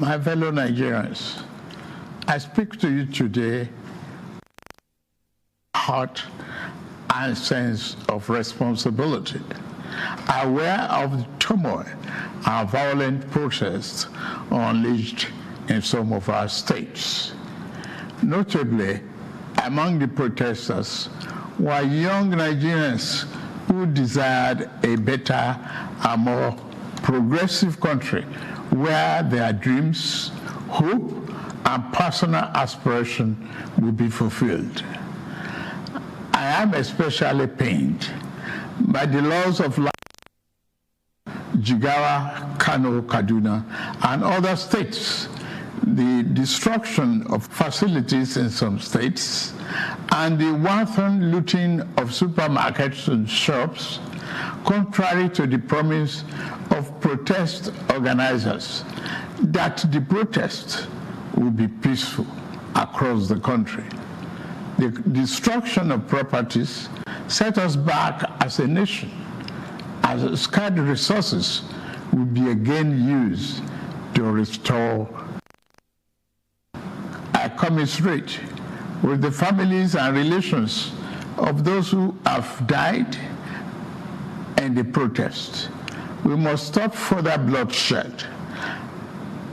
My fellow Nigerians, I speak to you today heart and sense of responsibility, aware of the turmoil and violent protests unleashed in some of our states. Notably, among the protesters were young Nigerians who desired a better and more progressive country where their dreams, hope, and personal aspiration will be fulfilled. I am especially pained by the loss of life in Jigawa, Kano, Kaduna, and other states, the destruction of facilities in some states, and the wanton looting of supermarkets and shops, contrary to the promise of protest organizers that the protest will be peaceful across the country. The destruction of properties set us back as a nation, as scarce resources will be again used to restore. I commiserate with the families and relations of those who have died in the protest. We must stop further bloodshed,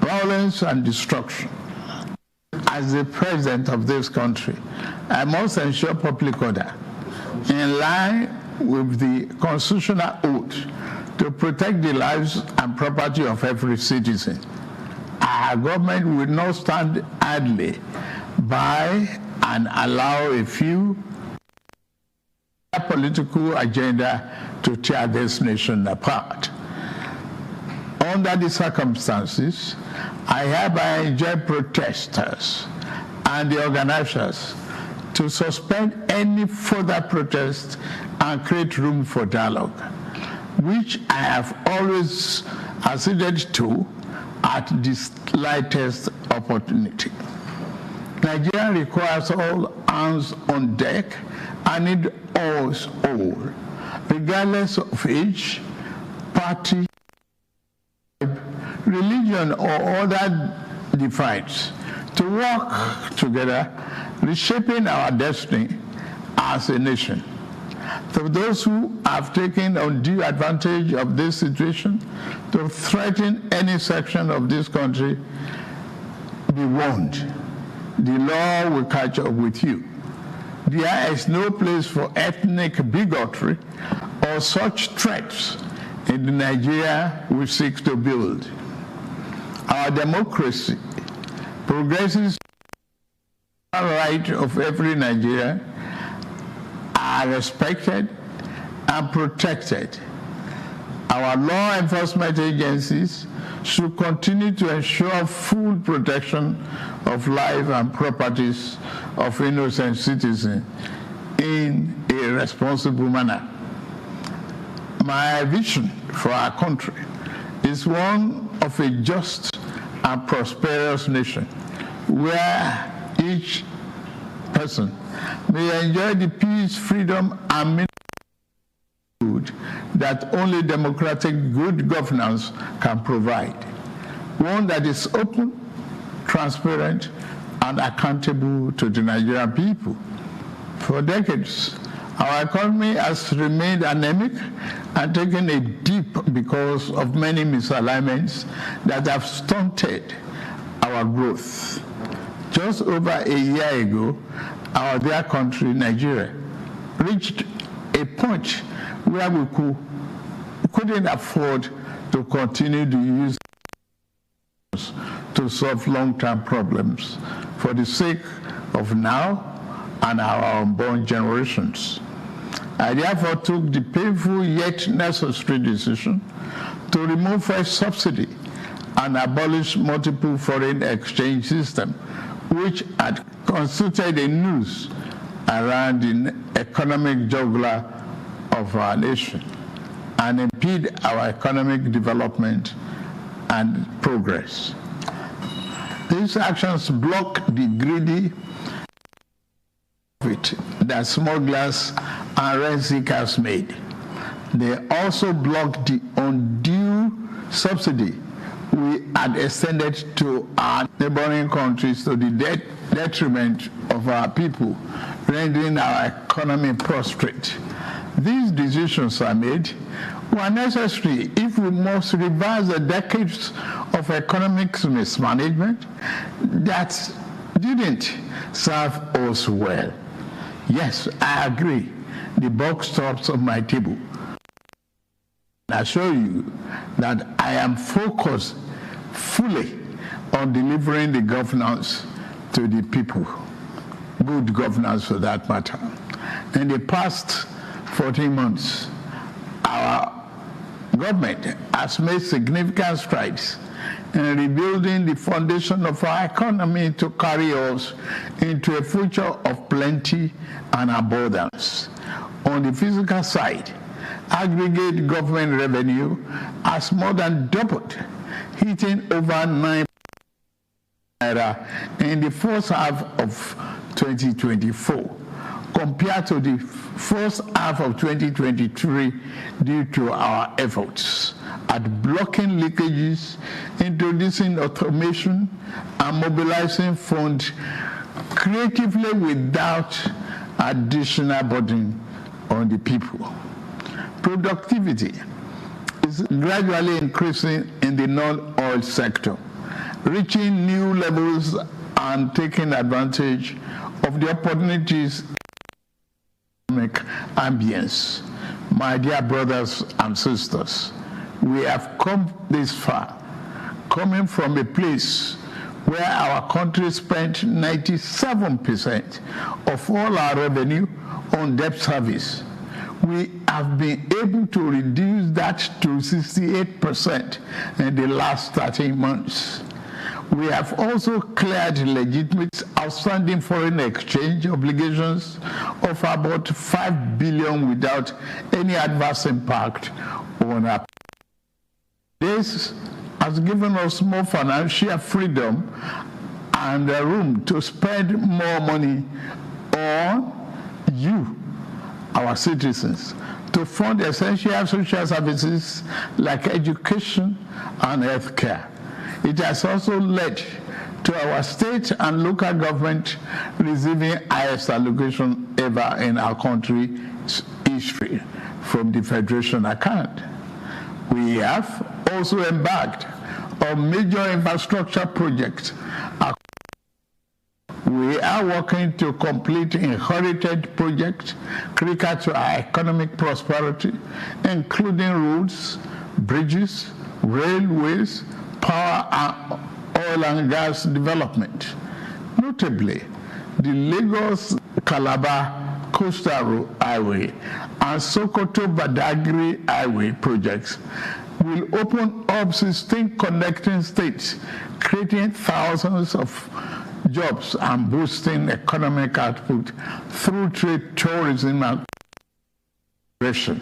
violence, and destruction. As the president of this country, I must ensure public order in line with the constitutional oath to protect the lives and property of every citizen. Our government will not stand idly by and allow a few political agenda to tear this nation apart. Under the circumstances, I hereby enjoin protesters and the organizers to suspend any further protest and create room for dialogue, which I have always acceded to at the slightest opportunity. Nigeria requires all hands on deck and need us all, regardless of age, party, religion, or other divides, to work together, reshaping our destiny as a nation. To those who have taken undue advantage of this situation to threaten any section of this country, be warned. The law will catch up with you. There is no place for ethnic bigotry or such threats in the Nigeria we seek to build. Our democracy progresses the right of every Nigerian are respected and protected. Our law enforcement agencies should continue to ensure full protection of life and properties of innocent citizens in a responsible manner. My vision for our country is one of a just and prosperous nation where each person may enjoy the peace, freedom, and good that only democratic good governance can provide. One that is open, transparent, and accountable to the Nigerian people. For decades, our economy has remained anemic and taken a dip because of many misalignments that have stunted our growth. Just over a year ago, our dear country, Nigeria, reached a point where we couldn't afford to continue to use to solve long-term problems for the sake of now and our unborn generations. I therefore took the painful yet necessary decision to remove first subsidy and abolish multiple foreign exchange system, which had constituted a noose around the economic jugular of our nation and impede our economic development and progress. These actions block the greedy profit that smugglers and rent seekers made. They also block the undue subsidy we had extended to our neighboring countries to the detriment of our people, rendering our economy prostrate. These decisions are made were necessary if we must reverse the decades of economic mismanagement that didn't serve us well. Yes, I agree. The buck stops on my table. I assure you that I am focused fully on delivering the governance to the people, good governance for that matter. In the past 14 months, our government has made significant strides in rebuilding the foundation of our economy to carry us into a future of plenty and abundance. On the physical side, aggregate government revenue has more than doubled, hitting over 9 in the first half of 2024 compared to the first half of 2023 due to our efforts at blocking leakages, introducing automation, and mobilizing funds creatively without additional burden on the people. Productivity is gradually increasing in the non-oil sector, reaching new levels and taking advantage of the opportunities in economic ambience. My dear brothers and sisters, we have come this far, coming from a place where our country spent 97% of all our revenue on debt service. We have been able to reduce that to 68% in the last 13 months. We have also cleared legitimate outstanding foreign exchange obligations of about $5 billion without any adverse impact on our. This has given us more financial freedom and room to spend more money on you, our citizens, to fund essential social services like education and health care. It has also led to our state and local government receiving highest allocation ever in our country's history from the Federation account. We have also embarked on major infrastructure projects. We are working to complete inherited projects critical to our economic prosperity, including roads, bridges, railways, power, and oil and gas development. Notably, the Lagos-Calabar Coastal Highway and Sokoto-Badagry Highway projects will open up 16 connecting states, creating thousands of jobs and boosting economic output through trade, tourism, and migration.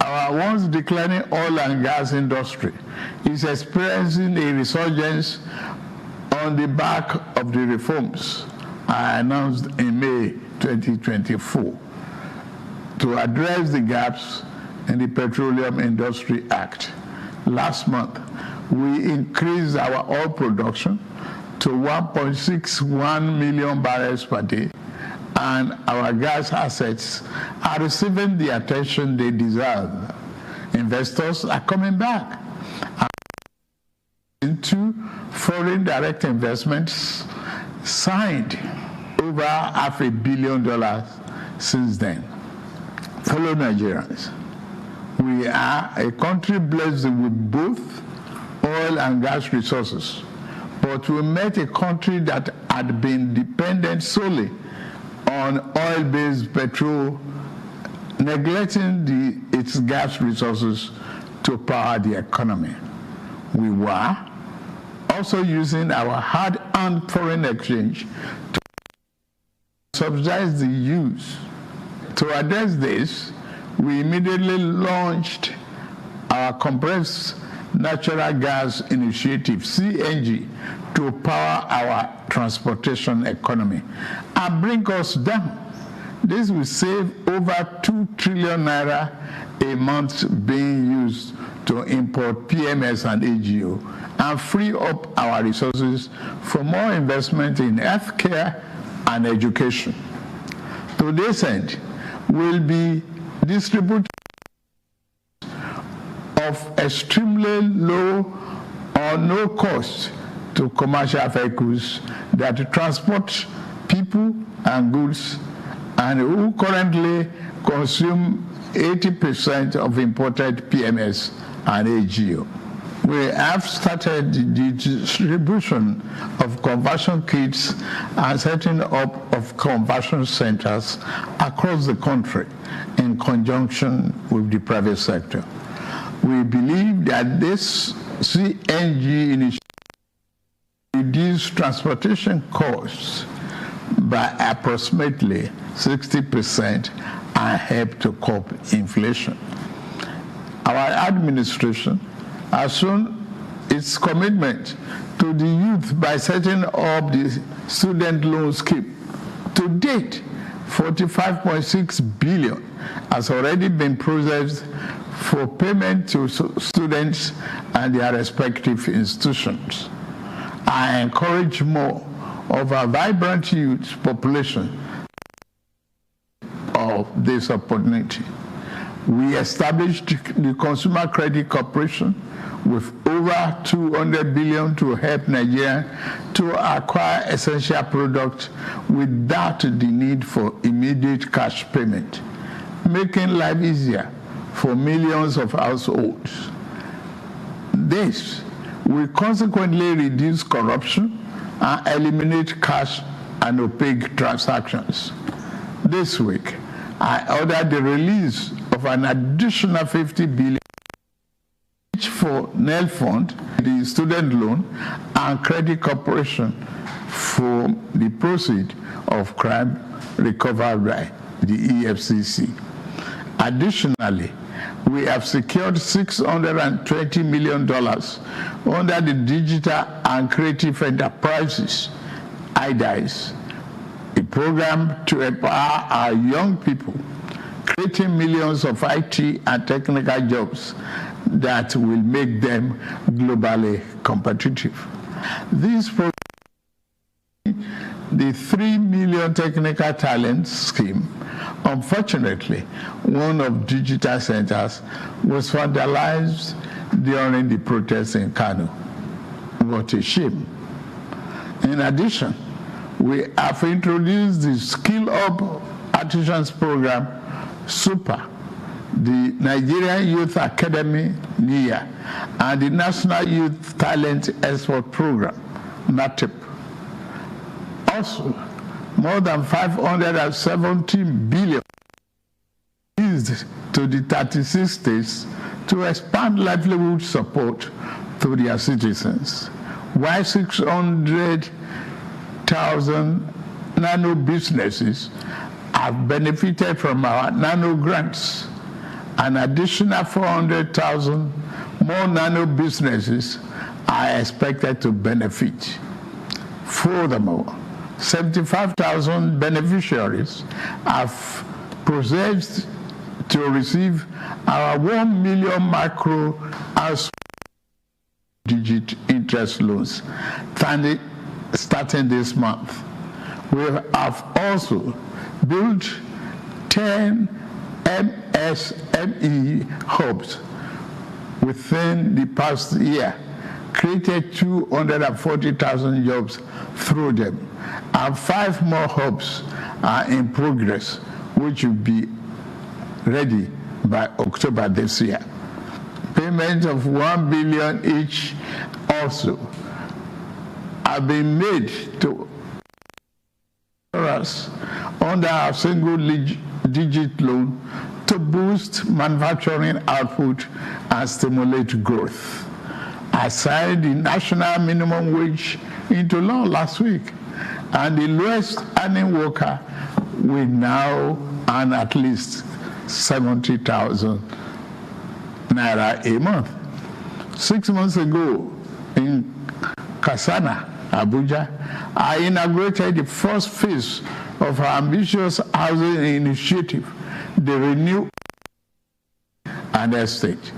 Our once declining oil and gas industry is experiencing a resurgence on the back of the reforms I announced in May 2024 to address the gaps in the Petroleum Industry Act. Last month, we increased our oil production to 1.61 million barrels per day, and our gas assets are receiving the attention they deserve. Investors are coming back into foreign direct investments, signed over $500 million since then. Fellow Nigerians, we are a country blessed with both oil and gas resources, but we met a country that had been dependent solely on oil-based petrol, neglecting its gas resources to power the economy. We were also using our hard-earned foreign exchange to subsidize the use. To address this, we immediately launched our compressed natural gas initiative, CNG, to power our transportation economy and bring us down. This will save over 2 trillion naira a month being used to import PMS and AGO and free up our resources for more investment in healthcare and education. To this end, we'll be distributing of extremely low or no cost to commercial vehicles that transport people and goods and who currently consume 80% of imported PMS and AGO. We have started the distribution of conversion kits and setting up of conversion centers across the country in conjunction with the private sector. We believe that this CNG initiative will reduce transportation costs by approximately 60% and help to curb inflation. Our administration has shown its commitment to the youth by setting up the student loan scheme. To date, 45.6 billion has already been processed for payment to students and their respective institutions. I encourage more of our vibrant youth population of this opportunity. We established the Consumer Credit Corporation with over 200 billion to help Nigeria to acquire essential products without the need for immediate cash payment, making life easier for millions of households. This will consequently reduce corruption and eliminate cash and opaque transactions. This week, I ordered the release of an additional 50 billion for NEL Fund, the student loan, and Credit Corporation for the proceeds of crime recovered by the EFCC. Additionally, we have secured $620 million under the Digital and Creative Enterprises, IDICE, a program to empower our young people, creating millions of IT and technical jobs that will make them globally competitive. This program, the 3 million technical talent scheme, unfortunately, one of digital centers was vandalized during the protests in Kano. What a shame. In addition, we have introduced the Skill Up Artisans Program, SUPER, the Nigerian Youth Academy, NIA, and the National Youth Talent Export Program, NATEP. Also, more than 517 billion used to the 36 states to expand livelihood support to their citizens, while 600,000 nano businesses have benefited from our nano grants. An additional 400,000 more nano businesses are expected to benefit. Furthermore, 75,000 beneficiaries have processed to receive our 1 million micro and digit interest loans starting this month. We have also built 10 MSME hubs within the past year, created 240,000 jobs through them, and 5 more hubs are in progress, which will be ready by October this year. Payments of 1 billion each also have been made to us under our single digit loan to boost manufacturing output and stimulate growth. I signed the national minimum wage into law last week, and the lowest earning worker will now earn at least 70,000 naira a month. 6 months ago in Kasana, Abuja, I inaugurated the first phase of our ambitious housing initiative, the Renew and Estate.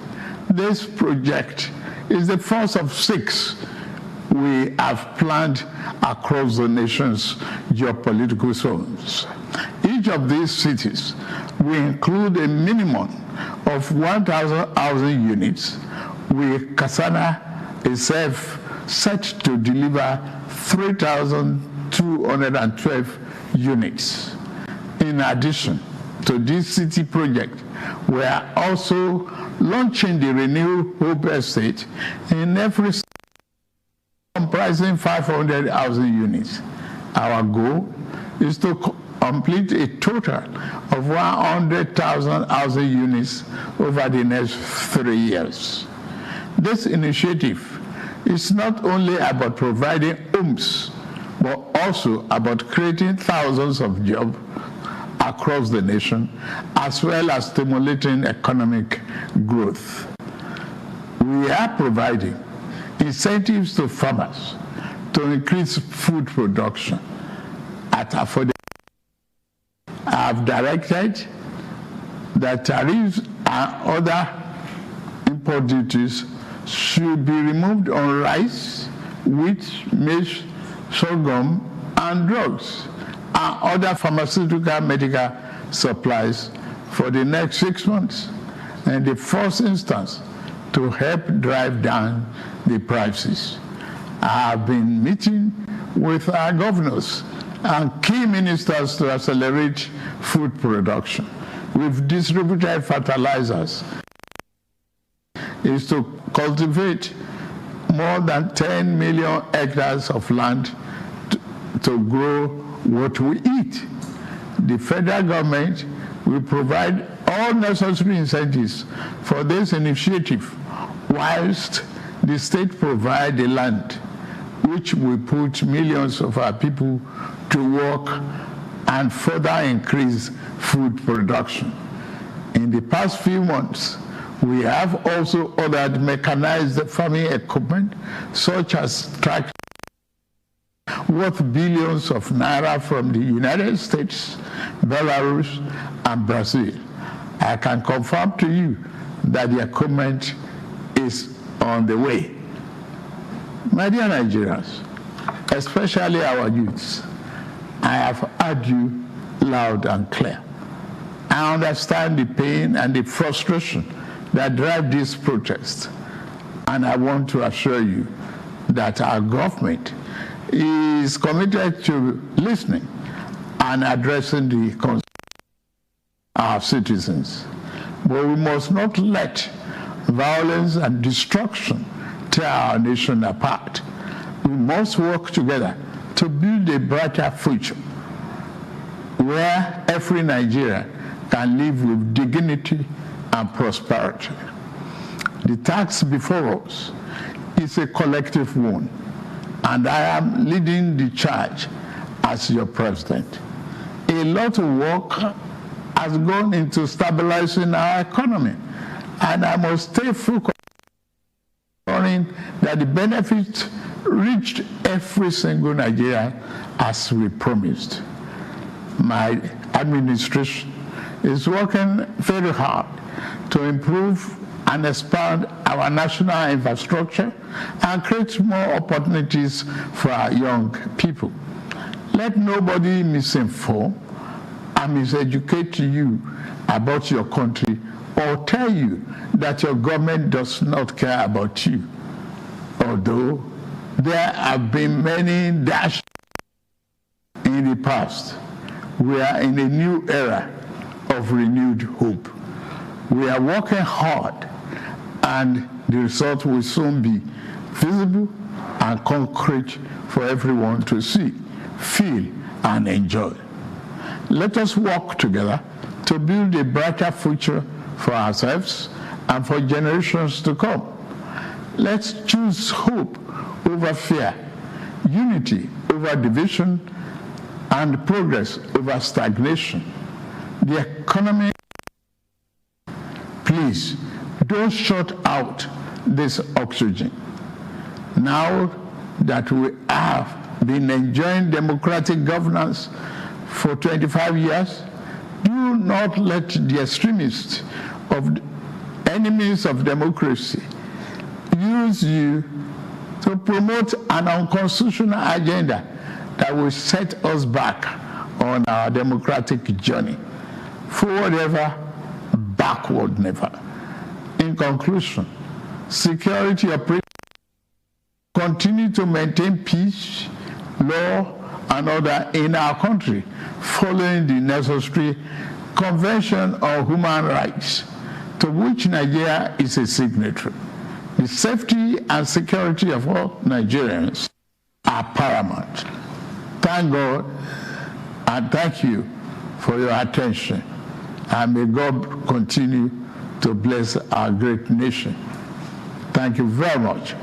This project is the first of 6 we have planned across the nation's geopolitical zones. Each of these cities will include a minimum of 1,000 housing units, with Kasana itself set to deliver 3,212 units. In addition to this city project, we are also launching the Renew Hope Estate in every city, comprising 500 housing units. Our goal is to complete a total of 100,000 housing units over the next 3 years. This initiative is not only about providing homes, but also about creating thousands of jobs across the nation, as well as stimulating economic growth. We are providing incentives to farmers to increase food production at affordable. I have directed that tariffs and other import duties should be removed on rice, wheat, maize, sorghum, and drugs, and other pharmaceutical medical supplies for the next 6 months, in the first instance, to help drive down the prices. I have been meeting with our governors and key ministers to accelerate food production. We've distributed fertilizers. Is to cultivate more than 10 million hectares of land to grow what we eat. The federal government will provide all necessary incentives for this initiative, whilst the state provide the land, which will put millions of our people to work and further increase food production. In the past few months, we have also ordered mechanized farming equipment, such as tractors, worth billions of naira from the United States, Belarus, and Brazil. I can confirm to you that the equipment is on the way. My dear Nigerians, especially our youths, I have heard you loud and clear. I understand the pain and the frustration that drive this protest, and I want to assure you that our government is committed to listening and addressing the concerns of our citizens. But we must not let violence and destruction tear our nation apart. We must work together to build a brighter future where every Nigerian can live with dignity and prosperity. The task before us is a collective one, and I am leading the charge as your president. A lot of work has gone into stabilizing our economy, and I must stay focused on ensuring that the benefits reached every single Nigerian as we promised. My administration is working very hard to improve and expand our national infrastructure and create more opportunities for our young people. Let nobody misinform and miseducate you about your country or tell you that your government does not care about you. Although there have been many dashes in the past, we are in a new era of renewed hope. We are working hard, and the result will soon be visible and concrete for everyone to see, feel, and enjoy. Let us work together to build a brighter future for ourselves and for generations to come. Let's choose hope over fear, unity over division, and progress over stagnation. The economy, please don't shut out this oxygen. Now that we have been enjoying democratic governance for 25 years, do not let the extremists of any enemies of democracy use you to promote an unconstitutional agenda that will set us back on our democratic journey. Forward ever, backward never. In conclusion, security operations continue to maintain peace, law, and order in our country, following the necessary Convention on Human Rights, to which Nigeria is a signatory. The safety and security of all Nigerians are paramount. Thank God and thank you for your attention. And may God continue to bless our great nation. Thank you very much.